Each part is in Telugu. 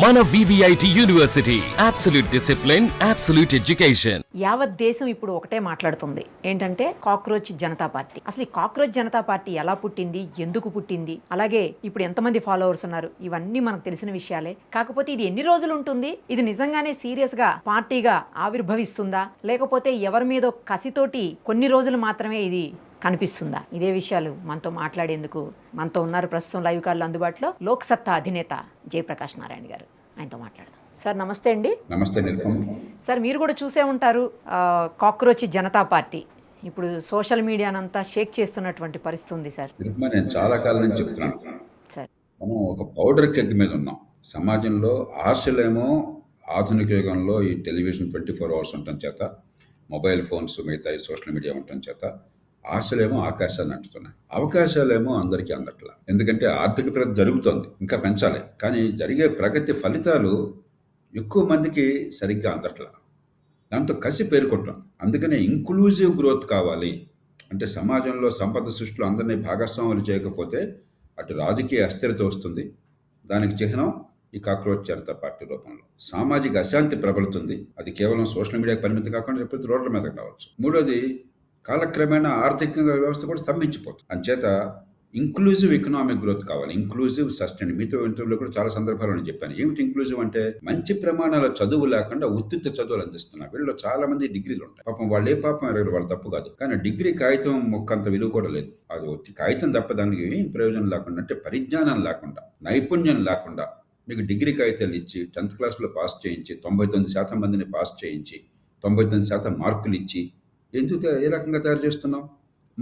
మన VVIT university absolute discipline, absolute education. యావత్ దేశం ఇప్పుడు ఒకటే మాట్లాడుతుంది, ఏంటంటే కాక్రోచ్ జనతా పార్టీ. అసలు ఈ కాక్రోచ్ జనతా పార్టీ ఎలా పుట్టింది, ఎందుకు పుట్టింది, అలాగే ఇప్పుడు ఎంతమంది ఫాలోవర్స్ ఉన్నారు, ఇవన్నీ మనకు తెలిసిన విషయాలే. కాకపోతే ఇది ఎన్ని రోజులు ఉంటుంది, ఇది నిజంగానే సీరియస్ గా పార్టీగా ఆవిర్భవిస్తుందా, లేకపోతే ఎవరి మీదో కసితోటి కొన్ని రోజులు మాత్రమే ఇది కనిపిస్తుందా? ఇదే విషయాలు మనతో మాట్లాడేందుకు మనతో ఉన్నారు ప్రస్తుతం లైవ్ కాల్లో అందుబాటులో లోక్ సత్తా అధినేత జయప్రకాష్ నారాయణ గారు. ఆయనతో మాట్లాడదాం. సార్ నమస్తే అండి. నమస్తే నిరుపమ. సార్ మీరు కూడా చూసే ఉంటారు, కాక్రోచ్ జనతా పార్టీ ఇప్పుడు సోషల్ మీడియానంతా షేక్ చేస్తున్నటువంటి పరిస్థితి ఉంది సార్. నిరుపమ, నేను చాలా కాలం నుంచి చెప్తున్నాను, సార్ మనం ఒక పౌడర్ కెగ్ మీద ఉన్నాం. సమాజంలో ఆశలేమో ఆధునిక యుగంలో ఈ టెలివిజన్ 24 hours ఉండటం చేత, మొబైల్ ఫోన్స్, మిగతా ఈ సోషల్ మీడియా ఉండటం చేత ఆశలేమో ఆకాశాన్ని అంటుతున్నాయి, అవకాశాలేమో అందరికీ అందట్లా. ఎందుకంటే ఆర్థిక ప్రగతి జరుగుతుంది, ఇంకా పెంచాలి, కానీ జరిగే ప్రగతి ఫలితాలు ఎక్కువ మందికి సరిగ్గా అందట్లా. దాంతో కసి పేరుకుంటాం. అందుకనే ఇంక్లూజివ్ గ్రోత్ కావాలి అంటే, సమాజంలో సంపద సృష్టిలో అందరినీ భాగస్వాములు చేయకపోతే అటు రాజకీయ అస్థిరత వస్తుంది. దానికి చిహ్నం ఈ కాక్రోచ్ జనతా పార్టీ రూపంలో సామాజిక అశాంతి ప్రబలుతుంది. అది కేవలం సోషల్ మీడియాకి పరిమితి కాకుండా రేపు రోడ్ల మీదకి రావచ్చు. మూడోది, కాలక్రమేణా ఆర్థిక వ్యవస్థ కూడా స్తంభించిపోతుంది. అంచేత ఇంక్లూజివ్ ఎకనామిక్ గ్రోత్ కావాలి, ఇంక్లూజివ్ సస్టైన్. మీతో ఇంటర్వ్యూలో కూడా చాలా సందర్భాలు నేను చెప్పాను. ఏమిటి ఇంక్లూజివ్ అంటే, మంచి ప్రమాణాల చదువు లేకుండా ఉత్తిత చదువులు అందిస్తున్నారు. వీళ్ళు చాలా మంది డిగ్రీలు ఉంటాయి. పాపం వాళ్ళు ఏ పాపం ఎరగరు, వాళ్ళ తప్పు కాదు. కానీ డిగ్రీ కాగితం మొక్కంత విలువ కూడా లేదు. అది ఒత్తి కాగితం తప్ప దానికి ఏం ప్రయోజనం లేకుండా, అంటే పరిజ్ఞానం లేకుండా, నైపుణ్యం లేకుండా మీకు డిగ్రీ కాగితాలు ఇచ్చి 10th క్లాస్లో పాస్ చేయించి 99% మందిని పాస్ చేయించి 99% మార్కులు ఇచ్చి ఎందుకు ఏ రకంగా తయారు చేస్తున్నాం?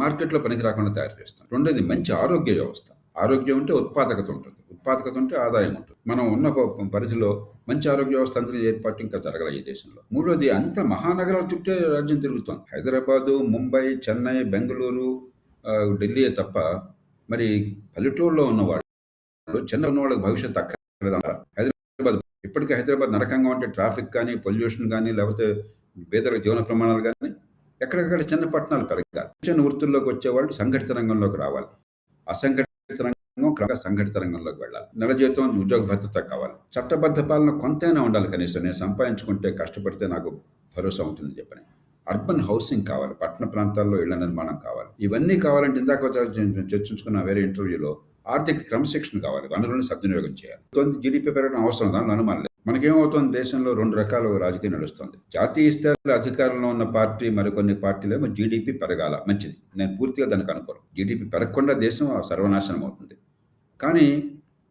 మార్కెట్లో పనికి రాకుండా తయారు చేస్తాం. రెండోది, మంచి ఆరోగ్య వ్యవస్థ. ఆరోగ్యం ఉంటే ఉత్పాదకత ఉంటుంది, ఉత్పాదకత ఉంటే ఆదాయం ఉంటుంది. మనం ఉన్న పరిధిలో మంచి ఆరోగ్య వ్యవస్థ అందరి ఏర్పాటు ఇంకా జరగలేదు ఈ దేశంలో. మూడోది, అంత మహానగరాల చుట్టే రాజ్యం తిరుగుతుంది. హైదరాబాదు, ముంబై, చెన్నై, బెంగళూరు, ఢిల్లీ తప్ప మరి పల్లెటూరులో ఉన్నవాళ్ళు, చిన్న ఉన్న వాళ్ళకి భవిష్యత్తు అక్కర్లేదు. హైదరాబాద్ ఇప్పటికీ హైదరాబాద్ నరకంగా ఉంటే ట్రాఫిక్ కానీ, పొల్యూషన్ కానీ, లేకపోతే పేదల జీవన ప్రమాణాలు కానీ, ఎక్కడికక్కడ చిన్న పట్టణాలు పెరగాలి. చిన్న వృత్తుల్లోకి వచ్చేవాళ్ళు సంఘటిత రంగంలోకి రావాలి. అసంఘటిత రంగం సంఘటిత రంగంలోకి వెళ్ళాలి. నెల జీతం, ఉద్యోగ భద్రత కావాలి. చట్టబద్ధ పాలన కొంతైనా ఉండాలి. కనీసం నేను సంపాదించుకుంటే, కష్టపడితే నాకు భరోసా ఉంటుందని చెప్పని. అర్బన్ హౌసింగ్ కావాలి, పట్టణ ప్రాంతాల్లో ఇళ్ల నిర్మాణం కావాలి. ఇవన్నీ కావాలంటే ఇందాక చర్చించుకున్న వేరే ఇంటర్వ్యూలో ఆర్థిక క్రమశిక్షణ కావాలి, వనరులను సద్వినియోగం చేయాలి. జీడీపీ పెరగడం అవసరం, దానిలో అనుమానం లేదు. మనకేమవుతుంది, దేశంలో 2 రకాల రాజకీయం నడుస్తుంది. జాతీయ స్థాయిలో అధికారంలో ఉన్న పార్టీ, మరికొన్ని పార్టీలేమో జీడీపీ పెరగాల, మంచిది. నేను పూర్తిగా దానికి అనుకోను. జీడీపీ పెరగకుండా దేశం సర్వనాశనం అవుతుంది. కానీ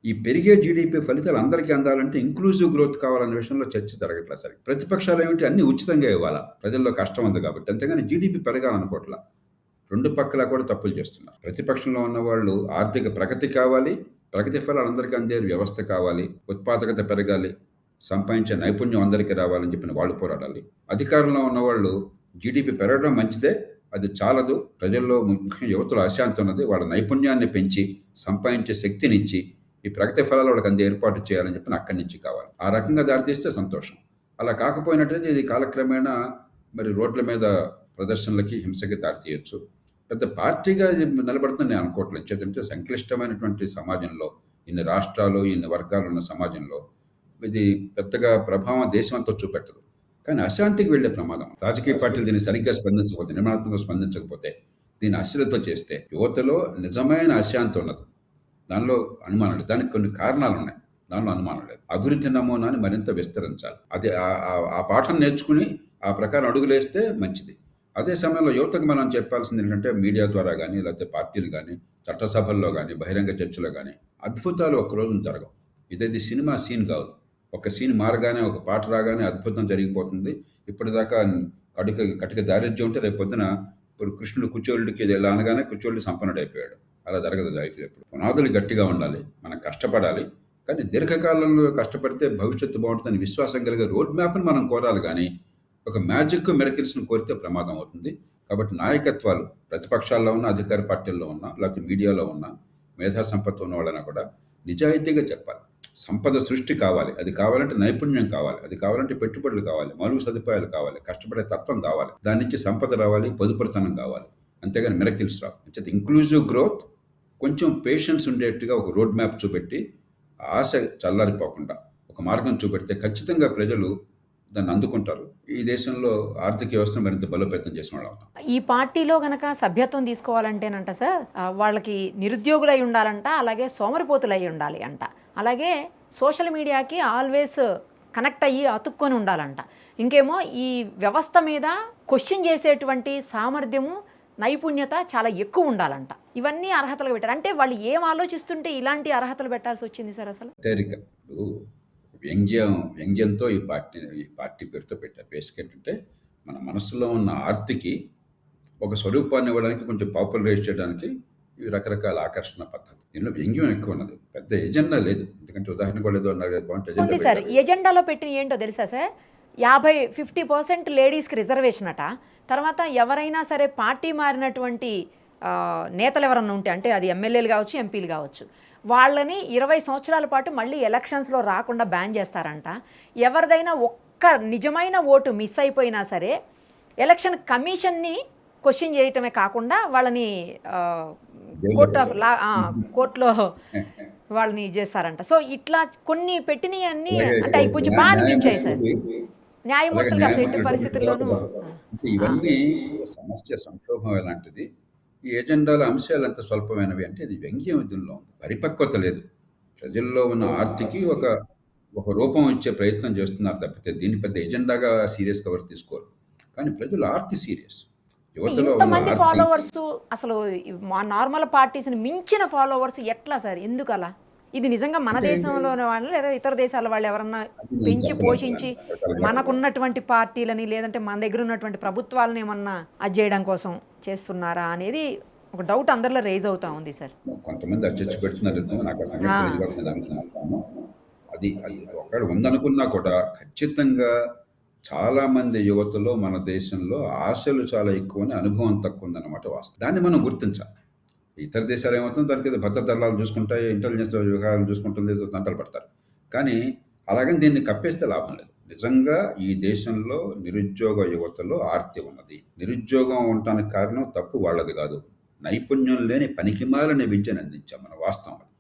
ఈ పెరిగే జీడీపీ ఫలితాలు అందరికీ అందాలంటే ఇంక్లూజివ్ గ్రోత్ కావాలనే విషయంలో చర్చ జరగట్లా. సరే, ప్రతిపక్షాలు ఏమిటి, అన్ని ఉచితంగా ఇవ్వాలా, ప్రజల్లో కష్టం ఉంది కాబట్టి. అంతేగాని జీడీపీ పెరగాలనుకోవట్లా. 2 పక్కలా కూడా తప్పులు చేస్తున్నారు. ప్రతిపక్షంలో ఉన్న వాళ్ళు ఆర్థిక ప్రగతి కావాలి, ప్రగతి ఫలాలు అందరికీ అందే వ్యవస్థ కావాలి, ఉత్పాదకత పెరగాలి, సంపాదించే నైపుణ్యం అందరికీ రావాలని చెప్పిన వాళ్ళు పోరాడాలి. అధికారంలో ఉన్నవాళ్ళు జీడీపీ పెరగడం మంచిదే, అది చాలదు, ప్రజల్లో ముఖ్యంగా యువతలో అశాంతి ఉన్నది, వాళ్ళ నైపుణ్యాన్ని పెంచి సంపాదించే శక్తినిచ్చి ఈ ప్రగతి ఫలాలు వాళ్ళకి అందే ఏర్పాటు చేయాలని చెప్పిన అక్కడి నుంచి కావాలి. ఆ రకంగా దారితీస్తే సంతోషం. అలా కాకపోయినట్లయితే ఇది కాలక్రమేణా మరి రోడ్ల మీద ప్రదర్శనలకి, హింసకి దారితీయచ్చు. పెద్ద పార్టీగా నిలబడుతుందని నేను అనుకోవట్లేదు. చేతంటే సంక్లిష్టమైనటువంటి సమాజంలో, ఇన్ని రాష్ట్రాలు, ఇన్ని వర్గాలు ఉన్న సమాజంలో ఇది పెద్దగా ప్రభావం దేశం అంతా చూపెట్టదు. కానీ అశాంతికి వెళ్లే ప్రమాదం. రాజకీయ పార్టీలు దీన్ని సరిగ్గా స్పందించకపోతే, నిర్మాణాత్మకంగా స్పందించకపోతే, దీన్ని అశ్రద్ధ చేస్తే యువతలో నిజమైన అశాంతి ఉన్నది. దానిలో అనుమానం లేదు. దానికి కొన్ని కారణాలు ఉన్నాయి, దానిలో అనుమానం లేదు. అభివృద్ధి నమూనాని మరింత విస్తరించాలి. అది ఆ పాఠం నేర్చుకుని ఆ ప్రకారం అడుగులేస్తే మంచిది. అదే సమయంలో యువతకు మనం చెప్పాల్సింది ఏంటంటే, మీడియా ద్వారా కానీ, లేకపోతే పార్టీలు కానీ, చట్టసభల్లో కానీ, బహిరంగ చర్చలో కానీ అద్భుతాలు ఒక్కరోజు జరగవు. ఇదేది సినిమా సీన్ కాదు. ఒక సీన్ మారగానే, ఒక పాట రాగానే అద్భుతం జరిగిపోతుంది. ఇప్పటిదాకా కటిక దారిద్ర్యం ఉంటే రేపు పొద్దున ఇప్పుడు కృష్ణుడు కుచోళ్ళుడికి ఎలా అనగానే కుచోళ్ళు సంపన్నుడు అయిపోయాడు. అలా జరగదు లైఫ్లో. ఎప్పుడు పునాదులు గట్టిగా ఉండాలి, మనం కష్టపడాలి. కానీ దీర్ఘకాలంలో కష్టపడితే భవిష్యత్తు బాగుంటుందని విశ్వాసం కలిగే రోడ్ మ్యాప్ని మనం కోరాలి. కానీ ఒక మ్యాజిక్ మిరకిల్స్ని కోరితే ప్రమాదం అవుతుంది. కాబట్టి నాయకత్వాలు ప్రతిపక్షాల్లో ఉన్న, అధికార పార్టీల్లో ఉన్న, లేకపోతే మీడియాలో ఉన్న, మేధా సంపత్తి ఉన్న వాళ్ళైనా కూడా నిజాయితీగా చెప్పాలి. సంపద సృష్టి కావాలి, అది కావాలంటే నైపుణ్యం కావాలి, అది కావాలంటే పెట్టుబడులు కావాలి, మౌలిక సదుపాయాలు కావాలి, కష్టపడే తత్వం కావాలి, దాని నుంచి సంపద రావాలి, పొదుపుతనం కావాలి. అంతేగాని మిరకిల్స్ రావు. అంటే ఇంక్లూజివ్ గ్రోత్, కొంచెం పేషెన్స్ ఉండేట్టుగా ఒక రోడ్ మ్యాప్ చూపెట్టి ఆశ చల్లారిపోకుండా ఒక ఒక మార్గం చూపెడితే ఖచ్చితంగా ప్రజలు దాన్ని అందుకుంటారు. ఈ దేశంలో ఆర్థిక వ్యవస్థను మరింత బలోపేతం చేసిన వాళ్ళు అవుతాం. ఈ పార్టీలో గనక సభ్యత్వం తీసుకోవాలంటేనంట సార్ వాళ్ళకి నిరుద్యోగులై ఉండాలంట, అలాగే సోమరిపోతులై ఉండాలి అంట, అలాగే సోషల్ మీడియాకి ఆల్వేస్ కనెక్ట్ అయ్యి అతుక్కొని ఉండాలంట, ఇంకేమో ఈ వ్యవస్థ మీద క్వశ్చన్ చేసేటువంటి సామర్థ్యము నైపుణ్యత చాలా ఎక్కువ ఉండాలంట. ఇవన్నీ అర్హతలు పెట్టారు. అంటే వాళ్ళు ఏం ఆలోచిస్తుంటే ఇలాంటి అర్హతలు పెట్టాల్సి వచ్చింది సార్ అసలు? తేలిక ఇప్పుడు వ్యంగ్యంతో ఈ పార్టీ పేరుతో పెట్టారు. బేసిక్ ఏంటంటే మన మనసులో ఉన్న ఆర్తికి ఒక స్వరూపాన్ని ఇవ్వడానికి, కొంచెం పాపులరైజ్ చేయడానికి ఇవి రకరకాల ఆకర్షణ పద్ధతి. దీనిలో వ్యంగ్యం ఎక్కువ ఉన్నది, పెద్ద ఎజెండా లేదు. ఎందుకంటే ఉదాహరణ కూడా ఏదో అన్నారు కదా, పాయింట్ ఎజెండా ఉంది సార్. పెట్టారు. ఎజెండాలో పెట్టిన ఏంటో తెలుసా సార్? 50% లేడీస్కి రిజర్వేషన్ అట. తర్వాత ఎవరైనా సరే పార్టీ మారినటువంటి నేతలు ఎవరన్నా ఉంటే, అంటే అది ఎమ్మెల్యేలు కావచ్చు, ఎంపీలు కావచ్చు, వాళ్ళని 20 సంవత్సరాల పాటు మళ్ళీ ఎలక్షన్స్లో రాకుండా బ్యాన్ చేస్తారంట. ఎవరిదైనా ఒక్క నిజమైన ఓటు మిస్ అయిపోయినా సరే ఎలక్షన్ కమిషన్ని క్వశ్చన్ చేయటమే కాకుండా వాళ్ళని కోర్టులో వాళ్ళని చేస్తారంట. సో ఇట్లా కొన్ని పెట్టినవి అన్నీ అంటే అవి కొంచెం బాగా అనిపించాయి సార్. న్యాయమూర్తులుగా అసలు ఎట్టి పరిస్థితుల్లోనూ అంటే ఇవన్నీ సమస్య సంక్షోభం ఎలాంటిది, ఈ ఎజెండాల అంశాలు ఎంత స్వల్పమైనవి అంటే ఇది వ్యంగ్యం విధుల్లో ఉంది, పరిపక్వత లేదు. ప్రజల్లో ఉన్న ఆర్తికి ఒక రూపం ఇచ్చే ప్రయత్నం చేస్తున్నారు తప్పితే దీన్ని పెద్ద ఎజెండాగా సీరియస్గా ఎవరు తీసుకోరు. కానీ ప్రజల ఆర్తి సీరియస్. యువతలో ఉన్న ఇంతమంది ఆర్తి ఫాలోవర్స్ అసలు మా నార్మల్ పార్టీస్ని మించిన ఫాలోవర్స్ ఎట్లా సార్? ఎందుకు అలా? ఇది నిజంగా మన దేశంలోని వాళ్ళు లేదా ఇతర దేశాల వాళ్ళు ఎవరన్నా అది నేను పెంచి చెప్పలేను పోషించి రకరకాలుగా. మనకున్నటువంటి పార్టీలని లేదంటే మన దగ్గర ఉన్నటువంటి ప్రభుత్వాలను ఏమన్నా అది చేయడం కోసం చేస్తున్నారా అనేది ఒక డౌట్ అందరిలో రేజ్ అవుతా ఉంది సార్. కొంతమంది అచ్చొచ్చి పెడుతున్నారు, నాకు ఆ సంగతి ఆ. తెలియదు కాబట్టి నేను అనుకున్నాను. అది ఒకవేళ ఉందనుకున్నా కూడా ఖచ్చితంగా చాలామంది యువతలో మన దేశంలో ఆశలు చాలా ఎక్కువ అని, అనుభవం తక్కువ ఉందన్నమాట వాస్తవం. దాన్ని మనం గుర్తించాలి. ఇతర దేశాలు ఏమవుతుందో దానికి ఏదో భద్రతా దళాలు చూసుకుంటాయి, ఇంటెలిజెన్స్ వ్యవహారాలు చూసుకుంటుంది, ఏదో తంటలు పడతారు. కానీ అలాగని దీన్ని కప్పేస్తే లాభం లేదు. నిజంగా ఈ దేశంలో నిరుద్యోగ యువతలో ఆర్తి ఉన్నది. నిరుద్యోగం ఉండటానికి కారణం తప్పు వాళ్ళది కాదు, నైపుణ్యం లేని పనికిమాలని విద్యను అందించాం మన వాస్తవం అది.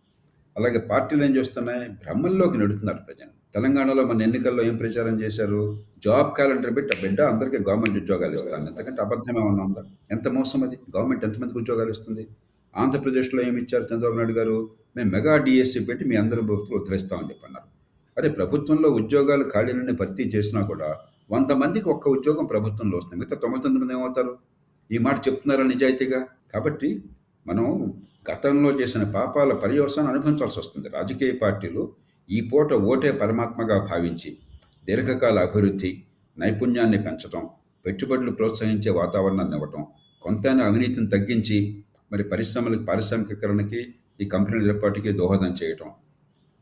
అలాగే పార్టీలు ఏం చేస్తున్నాయి, భ్రమల్లోకి నెడుతున్నారు ప్రజలు. తెలంగాణలో మన ఎన్నికల్లో ఏం ప్రచారం చేశారు, జాబ్ క్యాలెండర్ పెట్టి బిడ్డ అందరికీ గవర్నమెంట్ ఉద్యోగాలు ఇస్తాను. ఎంతకంటే అబద్ధం ఏమన్నా ఉందా? ఎంత మోసం అది? గవర్నమెంట్ ఎంతమందికి ఉద్యోగాలు ఇస్తుంది? ఆంధ్రప్రదేశ్లో ఏమి ఇచ్చారు చంద్రబాబు నాయుడు గారు, మేము మెగా డిఎస్సి పెట్టి మీ అందరి ప్రభుత్వం ఉద్ధరిస్తామని చెప్పన్నారు. అదే ప్రభుత్వంలో ఉద్యోగాలు ఖాళీలన్నీ భర్తీ చేసినా కూడా 100 మందికి ఒక్క ఉద్యోగం ప్రభుత్వంలో వస్తుంది, మిగతా 99 మంది ఏమవుతారు? ఈ మాట చెప్తున్నారా నిజాయితీగా? కాబట్టి మనం గతంలో చేసిన పాపాల పర్యవసానం అనుభవించాల్సి వస్తుంది. రాజకీయ పార్టీలు ఈ పూట ఓటే పరమాత్మగా భావించి దీర్ఘకాల అభివృద్ధి, నైపుణ్యాన్ని పెంచడం, పెట్టుబడులు ప్రోత్సహించే వాతావరణాన్ని ఇవ్వటం, కొంతైనా అవినీతిని తగ్గించి మరి పారిశ్రామికీకరణకి, ఈ కంపెనీల ఏర్పాటుకి దోహదం చేయటం,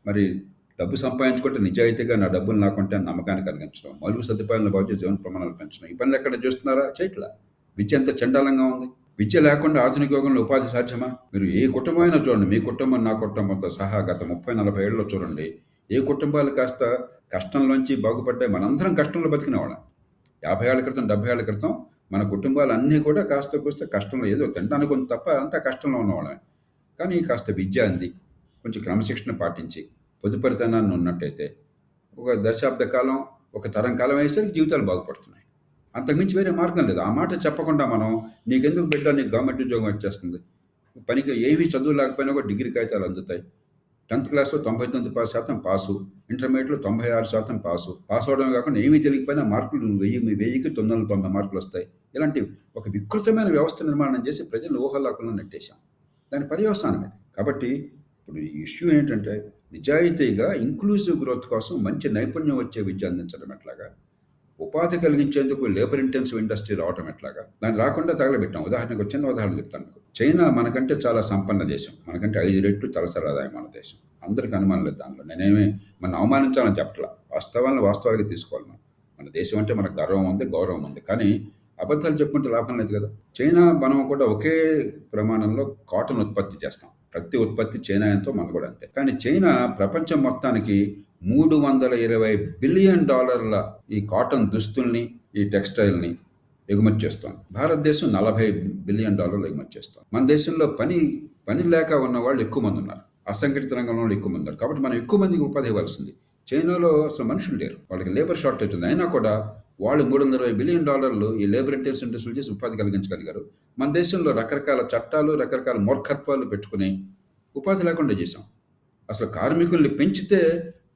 మరి డబ్బు సంపాదించుకుంటే నిజాయితీగా నా డబ్బులు నాకుంటే నమ్మకాన్ని కలిగించడం, మౌలిక సదుపాయాలను బాగు చేసి జీవన ప్రమాణాలు పెంచడం, ఈ పనులు ఎక్కడ చేస్తున్నారా? చేయట్లా. విద్య ఎంత చండాలంగా ఉంది. విద్య లేకుండా ఆధునిక యుగంలో ఉపాధి సాధ్యమా? మీరు ఏ కుటుంబమైనా చూడండి, మీ కుటుంబం నా కుటుంబంతో సహా గత 30-40 ఏళ్ళలో చూడండి, ఏ కుటుంబాలు కాస్త కష్టంలోంచి బాగుపడ్డాయి. మనందరం కష్టంలో బతికినవాళ్ళం. 50 ఏళ్ల క్రితం, 70 ఏళ్ల క్రితం మన కుటుంబాలు అన్నీ కూడా కాస్త కూస్తే కష్టంలో, ఏదో తినడానికి కొంత తప్ప అంతా కష్టంలో ఉన్నవాళ్ళమే. కానీ కాస్త విద్య అంది, కొంచెం క్రమశిక్షణ పాటించి పొదుపరితనాన్ని ఉన్నట్టయితే ఒక దశాబ్ద కాలం, ఒక తరం కాలం అయ్యేసరికి జీవితాలు బాగుపడుతున్నాయి. అంతకుమించి వేరే మార్గం లేదు. ఆ మాట చెప్పకుండా మనం నీకెందుకు బిడ్డ, నీకు గవర్నమెంట్ ఉద్యోగం వచ్చేస్తుంది, పనికి ఏమీ చదువు లేకపోయినా కూడా డిగ్రీ కాగితాలు అందుతాయి, 10th క్లాస్లో 99% పాసు, ఇంటర్మీడియట్లో 96% పాస్ అవడమే కాకుండా ఏమీ తెలియకపోయినా మార్కులు 1000కి 990 మార్కులు వస్తాయి. ఇలాంటి ఒక వికృతమైన వ్యవస్థ నిర్మాణం చేసి ప్రజలు ఊహలాకులను నెట్టేశాం. దాని పర్యవసానం ఇది. కాబట్టి ఇప్పుడు ఈ ఇష్యూ ఏంటంటే, నిజాయితీగా ఇంక్లూజివ్ గ్రోత్ కోసం మంచి నైపుణ్యం వచ్చే విద్య అందించడం ఎట్లాగా, ఉపాధి కలిగించేందుకు లేబర్ ఇంటెన్సివ్ ఇండస్ట్రీ రావటం ఎట్లాగా, దాన్ని రాకుండా తగలబెట్టాం. ఉదాహరణకు చిన్న ఉదాహరణ చెప్తాను మీకు. చైనా మనకంటే చాలా సంపన్న దేశం, మనకంటే 5 రెట్లు తలసరి ఆదాయం మన దేశం. అందరికీ అనుమానం లేదు దానిలో. నేనేమి మన అవమానించాలని చెప్పట్లా, వాస్తవాలుగా తీసుకోవాలి. మన దేశం అంటే మనకు గర్వం ఉంది, గౌరవం ఉంది. కానీ అబద్ధాలు చెప్పుకుంటే లాభం లేదు కదా. చైనా మనం కూడా ఒకే ప్రమాణంలో కాటన్ ఉత్పత్తి చేస్తాం. ప్రతి ఉత్పత్తి చైనా ఎంతో మన కూడా అంతే. కానీ చైనా ప్రపంచం మొత్తానికి $320 బిలియన్ ఈ కాటన్ దుస్తుల్ని, ఈ టెక్స్టైల్ని ఎగుమతి చేస్తోంది. భారతదేశం $40 బిలియన్ ఎగుమతి చేస్తోంది. మన దేశంలో పని లేక ఉన్న వాళ్ళు ఎక్కువ మంది ఉన్నారు, అసంఘటిత రంగంలో ఎక్కువ మంది ఉన్నారు. కాబట్టి మనం ఎక్కువ మందికి ఉపాధి ఇవ్వాల్సింది. చైనాలో అసలు మనుషులు లేరు, వాళ్ళకి లేబర్ షార్టేజ్ ఉంది. అయినా కూడా వాళ్ళు $320 బిలియన్ ఈ లేబర్ ఇంటెన్సివ్ ఇండస్ట్రీలు చేసి ఉపాధి కలిగించగలిగారు. మన దేశంలో రకరకాల చట్టాలు, రకరకాల మూర్ఖత్వాలు పెట్టుకుని ఉపాధి లేకుండా చేశాం. అసలు కార్మికుల్ని పెంచితే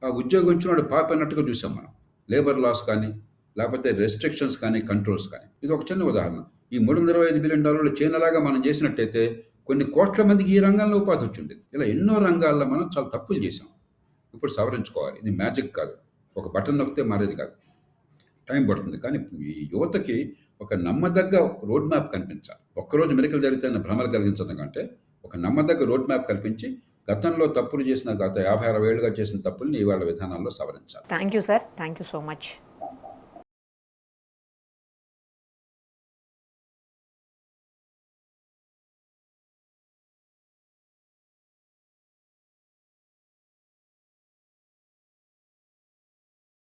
ఆ ఉద్యోగం ఇచ్చిన వాడు పాపన్నట్టుగా చూసాం మనం. లేబర్ లాస్ కానీ, లేకపోతే రెస్ట్రిక్షన్స్ కానీ, కంట్రోల్స్ కానీ. ఇది ఒక చిన్న ఉదాహరణ. ఈ $325 బిలియన్ చైనాలాగా మనం చేసినట్టయితే కొన్ని కోట్ల మందికి ఈ రంగంలో ఉపాధి వచ్చింది. ఇలా ఎన్నో రంగాల్లో మనం చాలా తప్పులు చేశాం. ఇప్పుడు సవరించుకోవాలి. ఇది మ్యాజిక్ కాదు, ఒక బటన్ నొక్కితే మారేది కాదు, టైం పడుతుంది. కానీ ఈ యువతకి ఒక నమ్మదగ్గ రోడ్ మ్యాప్ కనిపించాలి. ఒక్కరోజు మెరికలు జరిగితే భ్రమలు కలిగించడం కంటే ఒక నమ్మదగ్గ రోడ్ మ్యాప్ కల్పించి గతంలో తప్పులు చేసిన, గత 50-60 ఏళ్ళుగా చేసిన తప్పుల్ని ఇవాళ విధానాల్లో సవరించాలి. Thank you sir, thank you so much.